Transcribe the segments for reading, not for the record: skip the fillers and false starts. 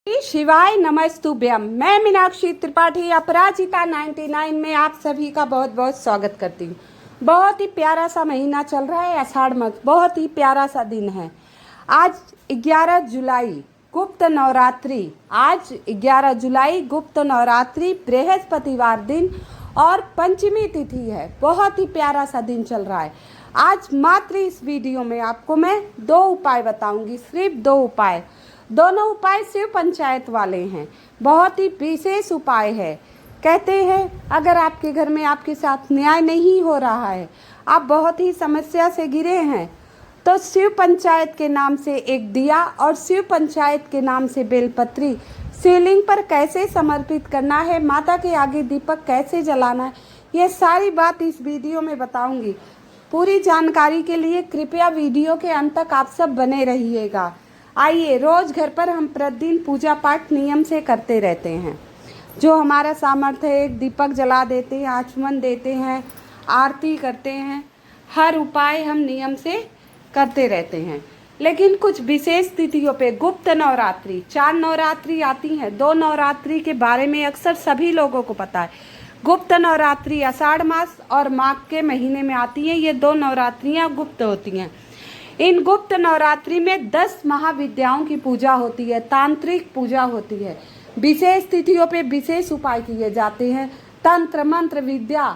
शिवाय नमस्तुभ्यम। मैं मीनाक्षी त्रिपाठी अपराजिता 99 में आप सभी का बहुत बहुत स्वागत करती हूँ। बहुत ही प्यारा सा महीना चल रहा है, आषाढ़ मास, बहुत ही प्यारा सा दिन है। आज 11 जुलाई गुप्त नवरात्रि, आज 11 जुलाई गुप्त नवरात्रि बृहस्पतिवार दिन और पंचमी तिथि है। बहुत ही प्यारा सा दिन चल रहा है। आज मात्र इस वीडियो में आपको मैं 2 उपाय बताऊंगी, सिर्फ 2 उपाय। दोनों उपाय शिव पंचायत वाले हैं, बहुत ही विशेष उपाय है। कहते हैं अगर आपके घर में आपके साथ न्याय नहीं हो रहा है, आप बहुत ही समस्या से घिरे हैं, तो शिव पंचायत के नाम से एक दिया और शिव पंचायत के नाम से बेलपत्री शिवलिंग पर कैसे समर्पित करना है, माता के आगे दीपक कैसे जलाना है, ये सारी बात इस वीडियो में बताऊंगी। पूरी जानकारी के लिए कृपया वीडियो के अंत तक आप सब बने रहिएगा। आइए, रोज घर पर हम प्रतिदिन पूजा पाठ नियम से करते रहते हैं। जो हमारा सामर्थ्य है, एक दीपक जला देते हैं, आचमन देते हैं, आरती करते हैं, हर उपाय हम नियम से करते रहते हैं। लेकिन कुछ विशेष तिथियों पे, गुप्त नवरात्रि, 4 नवरात्रि आती हैं। 2 नवरात्रि के बारे में अक्सर सभी लोगों को पता है। गुप्त नवरात्रि आषाढ़ मास और माघ के महीने में आती हैं। ये 2 नवरात्रियाँ गुप्त होती हैं। इन गुप्त नवरात्रि में 10 महाविद्याओं की पूजा होती है, तांत्रिक पूजा होती है। विशेष तिथियों पे विशेष उपाय किए जाते हैं। तंत्र मंत्र विद्या,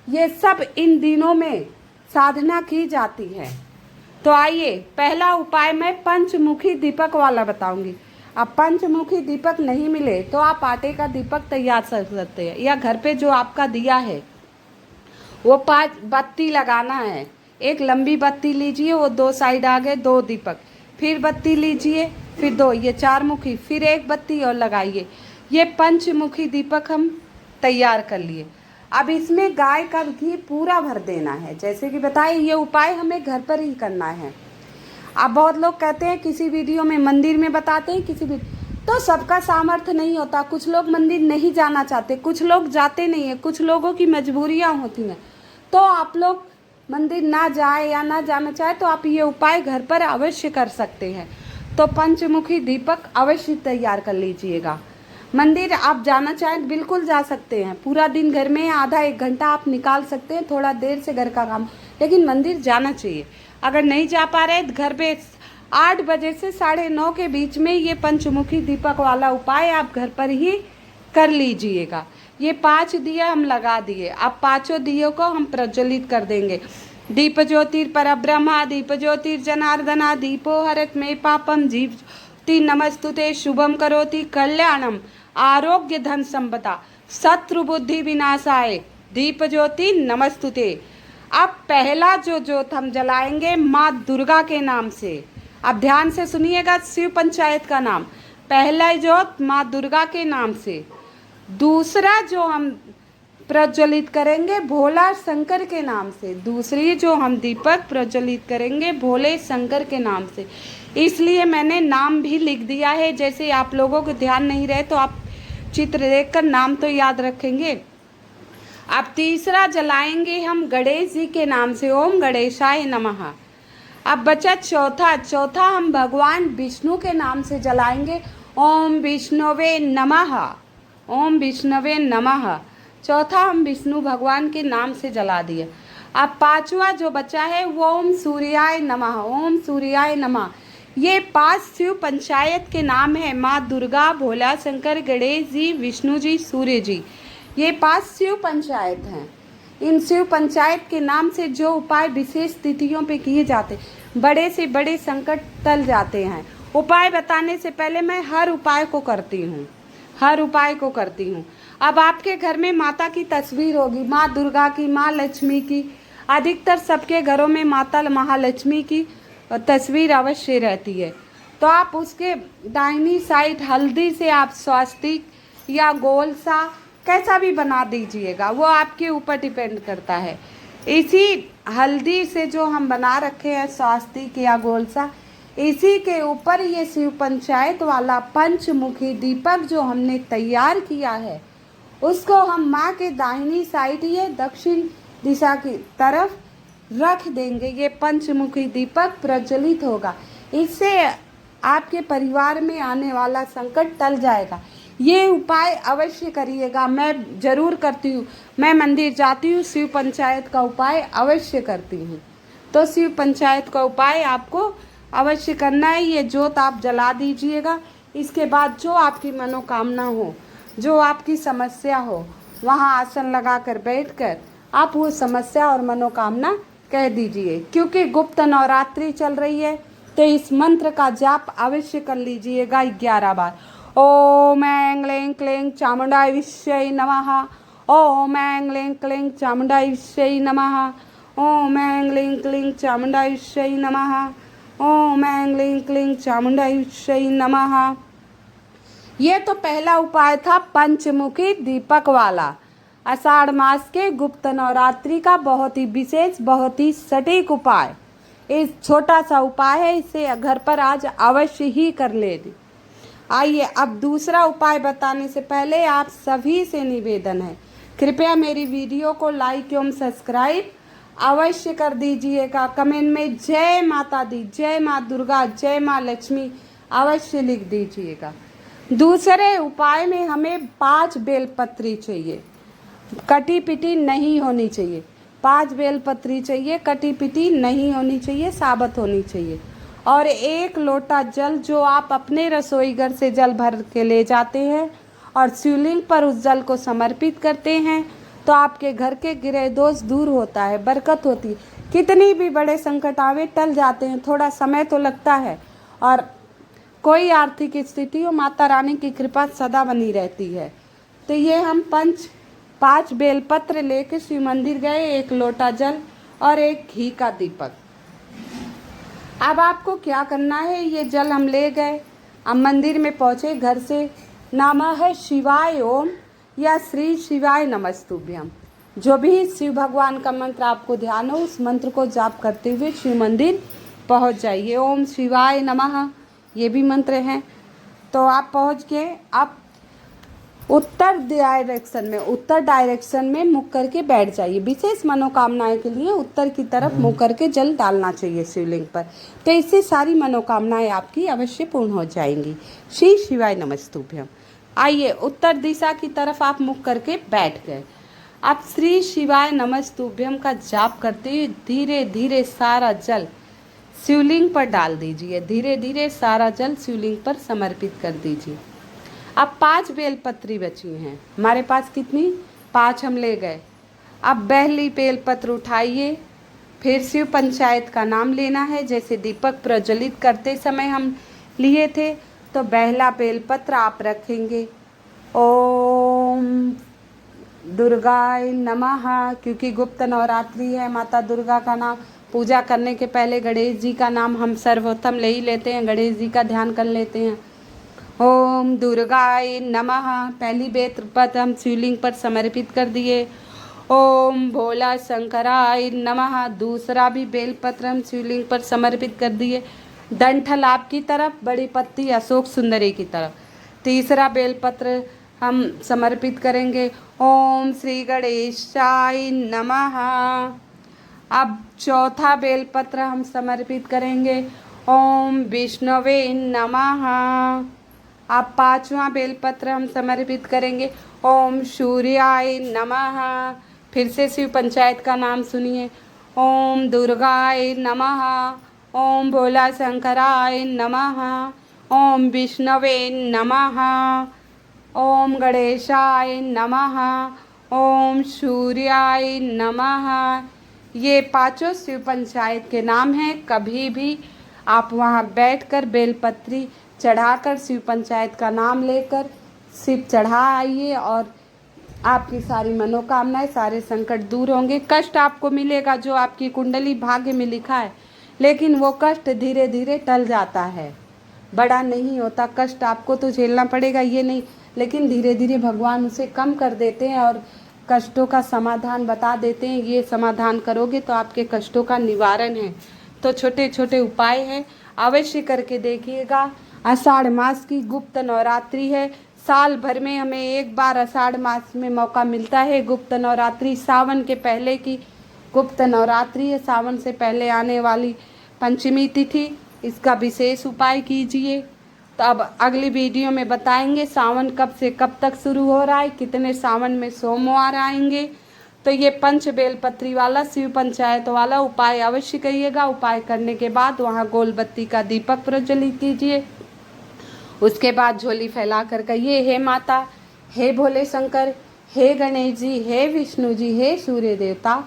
ये सब इन दिनों में साधना की जाती है। तो आइए, पहला उपाय मैं पंचमुखी दीपक वाला बताऊंगी। अब पंचमुखी दीपक नहीं मिले तो आप आटे का दीपक तैयार कर सकते हैं, या घर पे जो आपका दिया है वो 5 बत्ती लगाना है। एक लंबी बत्ती लीजिए, वो 2 साइड आ गए, 2 दीपक, फिर बत्ती लीजिए, फिर 2, ये 4 मुखी, फिर एक बत्ती और लगाइए। ये पंचमुखी दीपक हम तैयार कर लिए। अब इसमें गाय का घी पूरा भर देना है। जैसे कि बताए, ये उपाय हमें घर पर ही करना है। अब बहुत लोग कहते हैं किसी वीडियो में मंदिर में बताते हैं, किसी भी, तो सबका सामर्थ्य नहीं होता। कुछ लोग मंदिर नहीं जाना चाहते, कुछ लोग जाते नहीं है, कुछ लोगों की मजबूरियाँ होती हैं। तो आप लोग मंदिर ना जाए या ना जाना चाहे तो आप ये उपाय घर पर अवश्य कर सकते हैं। तो पंचमुखी दीपक अवश्य तैयार कर लीजिएगा। मंदिर आप जाना चाहें बिल्कुल जा सकते हैं। पूरा दिन घर में आधा 1 घंटा आप निकाल सकते हैं, थोड़ा देर से घर का काम, लेकिन मंदिर जाना चाहिए। अगर नहीं जा पा रहे तो घर पे 8 बजे से 9:30 के बीच में ये पंचमुखी दीपक वाला उपाय आप घर पर ही कर लीजिएगा। ये 5 दिया हम लगा दिए। अब 5 दियों को हम प्रज्वलित कर देंगे। दीप ज्योतिर परब्रह्मा, दीप ज्योतिर जनार्दना, दीपो हरत मे पापम, जीव नमस्तुते, शुभम करोति कल्याणम, आरोग्य धन संपदा, शत्रु बुद्धि विनाशाय, दीप ज्योति नमस्तुते। अब पहला जो ज्योत हम जलाएंगे माँ दुर्गा के नाम से। अब ध्यान से सुनिएगा, शिव पंचायत का नाम। पहला ज्योत माँ दुर्गा के नाम से। दूसरा जो हम प्रज्वलित करेंगे भोला शंकर के नाम से। दूसरी जो हम दीपक प्रज्वलित करेंगे भोले शंकर के नाम से। इसलिए मैंने नाम भी लिख दिया है। जैसे आप लोगों को ध्यान नहीं रहे तो आप चित्र देखकर नाम तो याद रखेंगे। अब तीसरा जलाएंगे हम गणेश जी के नाम से, ओम गणेशाय नमः। अब बचा चौथा हम भगवान विष्णु के नाम से जलाएंगे, ओम विष्णुवे नमः, ओम विष्णुवे नमः। चौथा हम विष्णु भगवान के नाम से जला दिए। अब 5वां जो बचा है वो ओम सूर्याय नमः, ओम सूर्याय नमः। ये 5 शिव पंचायत के नाम है। माँ दुर्गा, भोला शंकर, गणेश जी, विष्णु जी, सूर्य जी, ये 5 शिव पंचायत हैं। इन शिव पंचायत के नाम से जो उपाय विशेष तिथियों पे किए जाते, बड़े से बड़े संकट टल जाते हैं। उपाय बताने से पहले मैं हर उपाय को करती हूँ, हर उपाय को करती हूँ। अब आपके घर में माता की तस्वीर होगी, माँ दुर्गा की, माँ लक्ष्मी की। अधिकतर सबके घरों में माता महालक्ष्मी की तस्वीर अवश्य रहती है। तो आप उसके दाहिनी साइड हल्दी से आप स्वास्तिक या गोल सा कैसा भी बना दीजिएगा, वो आपके ऊपर डिपेंड करता है। इसी हल्दी से जो हम बना रखे हैं स्वास्तिक या गोल सा, इसी के ऊपर ये शिव पंचायत वाला पंचमुखी दीपक जो हमने तैयार किया है, उसको हम माँ के दाहिनी साइड, ये दक्षिण दिशा की तरफ रख देंगे। ये पंचमुखी दीपक प्रज्वलित होगा। इससे आपके परिवार में आने वाला संकट टल जाएगा। ये उपाय अवश्य करिएगा। मैं ज़रूर करती हूँ, मैं मंदिर जाती हूँ, शिव पंचायत का उपाय अवश्य करती हूँ। तो शिव पंचायत का उपाय आपको अवश्य करना है। ये जोत आप जला दीजिएगा। इसके बाद जो आपकी मनोकामना हो, जो आपकी समस्या हो, वहाँ आसन लगाकर बैठकर आप वो समस्या और मनोकामना कह दीजिए। क्योंकि गुप्त नवरात्रि चल रही है तो इस मंत्र का जाप अवश्य कर लीजिएगा 11 बार। ओम ऐं क्लीं क्लीं चामुंडाय विष्यै नमः। ओम ऐं क्लीं क्लीं चामुंडाय विष्यै नमः। ओम ऐं क्लीं क्लीं चामुंडाय विष्यै नमः। ओम ऐं क्लीं क्लीं चामुंडाय विष्यै नमः। ये तो पहला उपाय था पंचमुखी दीपक वाला, आषाढ़ मास के गुप्त नवरात्रि का बहुत ही विशेष, बहुत ही सटीक उपाय। इस छोटा सा उपाय है, इसे घर पर आज अवश्य ही कर लें। आइए अब दूसरा उपाय बताने से पहले आप सभी से निवेदन है, कृपया मेरी वीडियो को लाइक एवं सब्सक्राइब अवश्य कर दीजिएगा। कमेंट में जय माता दी, जय माँ दुर्गा, जय माँ लक्ष्मी अवश्य लिख दीजिएगा। दूसरे उपाय में हमें 5 बेलपत्री चाहिए, कटी पिटी नहीं होनी चाहिए। 5 बेलपत्री चाहिए, कटी पिटी नहीं होनी चाहिए, साबुत होनी चाहिए। और 1 लोटा जल जो आप अपने रसोई घर से जल भर के ले जाते हैं और शिवलिंग पर उस जल को समर्पित करते हैं तो आपके घर के ग्रह दोष दूर होता है, बरकत होती है। कितनी भी बड़े संकट आवे टल जाते हैं, थोड़ा समय तो लगता है। और कोई आर्थिक स्थिति हो, माता रानी की कृपा सदा बनी रहती है। तो ये हम 5 बेलपत्र लेके शिव मंदिर गए, 1 लोटा जल और 1 घी का दीपक। अब आपको क्या करना है, ये जल हम ले गए, अब मंदिर में पहुँचे, घर से नमः शिवाय ओम या श्री शिवाय नमस्तुभ्यम, जो भी शिव भगवान का मंत्र आपको ध्यान हो उस मंत्र को जाप करते हुए शिव मंदिर पहुँच जाइए। ओम शिवाय नमः ये भी मंत्र हैं। तो आप पहुँच गए, आप उत्तर डायरेक्शन में मुख करके बैठ जाइए। विशेष मनोकामनाएं के लिए उत्तर की तरफ मुख करके जल डालना चाहिए शिवलिंग पर, तो इससे सारी मनोकामनाएं आपकी अवश्य पूर्ण हो जाएंगी। श्री शिवाय नमस्तुभ्यम। आइए उत्तर दिशा की तरफ आप मुख करके बैठ गए। आप श्री शिवाय नमस्तुभ्यम का जाप करते हुए धीरे धीरे सारा जल शिवलिंग पर डाल दीजिए। धीरे धीरे सारा जल शिवलिंग पर समर्पित कर दीजिए। अब 5 बेलपत्री बची हैं हमारे पास, कितनी? 5 हम ले गए। अब पहली बेलपत्र उठाइए, फिर शिव पंचायत का नाम लेना है। जैसे दीपक प्रज्वलित करते समय हम लिए थे, तो पहला बेलपत्र आप रखेंगे ओम दुर्गाय नमः, क्योंकि गुप्त नवरात्रि है, माता दुर्गा का नाम पूजा करने के पहले गणेश जी का नाम हम सर्वप्रथम ले ही लेते हैं, गणेश जी का ध्यान कर लेते हैं। ओम दुर्गाय नमः पहली बेलपत्र हम शिवलिंग पर समर्पित कर दिए। ओम भोला शंकराय नमः दूसरा भी बेलपत्र हम शिवलिंग पर समर्पित कर दिए। डंठल आपकी तरफ, बड़ी पत्ती अशोक सुंदरी की तरफ। तीसरा बेलपत्र हम समर्पित करेंगे ओम श्री गणेशाय नमः। अब चौथा बेलपत्र हम समर्पित करेंगे ओम विष्णवे नमः। अब 5वां बेलपत्र हम समर्पित करेंगे ओम सूर्याय नमः। फिर से शिव पंचायत का नाम सुनिए। ओम दुर्गाय नमः, ओम भोला शंकराय नमः, ओम विष्णवे नमः, ओम गणेशाय नमः, ओम सूर्याय नमः। ये 5 शिव पंचायत के नाम हैं। कभी भी आप वहाँ बैठकर बेलपत्री चढ़ाकर शिव पंचायत का नाम लेकर शिव चढ़ा आइए और आपकी सारी मनोकामनाएं, सारे संकट दूर होंगे। कष्ट आपको मिलेगा जो आपकी कुंडली भाग्य में लिखा है, लेकिन वो कष्ट धीरे धीरे टल जाता है, बड़ा नहीं होता। कष्ट आपको तो झेलना पड़ेगा ये नहीं, लेकिन धीरे धीरे भगवान उसे कम कर देते हैं और कष्टों का समाधान बता देते हैं। ये समाधान करोगे तो आपके कष्टों का निवारण है। तो छोटे छोटे उपाय हैं, अवश्य करके देखिएगा। आषाढ़ मास की गुप्त नवरात्रि है। साल भर में हमें एक बार आषाढ़ मास में मौका मिलता है। गुप्त नवरात्रि सावन के पहले की गुप्त नवरात्रि है, सावन से पहले आने वाली पंचमी तिथि। इसका विशेष उपाय कीजिए। तो अब अगली वीडियो में बताएंगे सावन कब से कब तक शुरू हो रहा है, कितने सावन में सोमवार आएंगे। तो ये पंच बेलपत्री वाला शिव पंचायत वाला उपाय अवश्य करिएगा। उपाय करने के बाद वहाँ गोल बत्ती का दीपक प्रज्वलित कीजिए। उसके बाद झोली फैला कर कहिए, हे माता, हे भोले शंकर, हे गणेश जी, हे विष्णु जी, हे सूर्य देवता,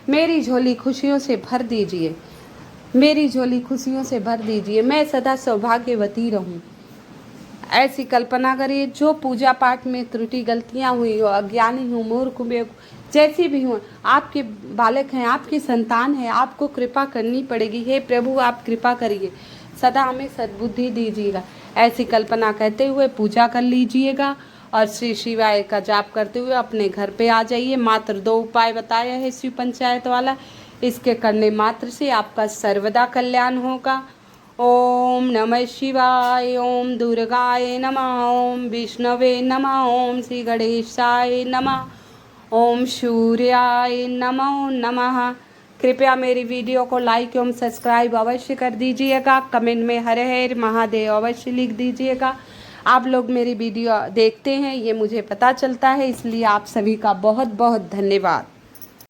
मेरी झोली खुशियों से भर दीजिए, मेरी झोली खुशियों से भर दीजिए, मैं सदा सौभाग्यवती रहूं। ऐसी कल्पना करिए। जो पूजा पाठ में त्रुटि गलतियां हुई हो, अज्ञानी हूँ, मूर्ख हूँ, जैसी भी हूँ, आपके बालक हैं, आपकी संतान है, आपको कृपा करनी पड़ेगी। हे प्रभु, आप कृपा करिए, सदा हमें सद्बुद्धि दीजिएगा। ऐसी कल्पना कहते हुए पूजा कर लीजिएगा और श्री शिवाय का जाप करते हुए अपने घर पे आ जाइए। मात्र 2 उपाय बताया है शिव पंचायत वाला, इसके करने मात्र से आपका सर्वदा कल्याण होगा। ओम नमः शिवाय, ओम दुर्गाय नमः, ओम विष्णवे नमः, ओम श्री गणेशाय नमः, ओम सूर्याय नमो नमः। कृपया मेरी वीडियो को लाइक एवं सब्सक्राइब अवश्य कर दीजिएगा। कमेंट में हर हर महादेव अवश्य लिख दीजिएगा। आप लोग मेरी वीडियो देखते हैं, ये मुझे पता चलता है, इसलिए आप सभी का बहुत बहुत धन्यवाद।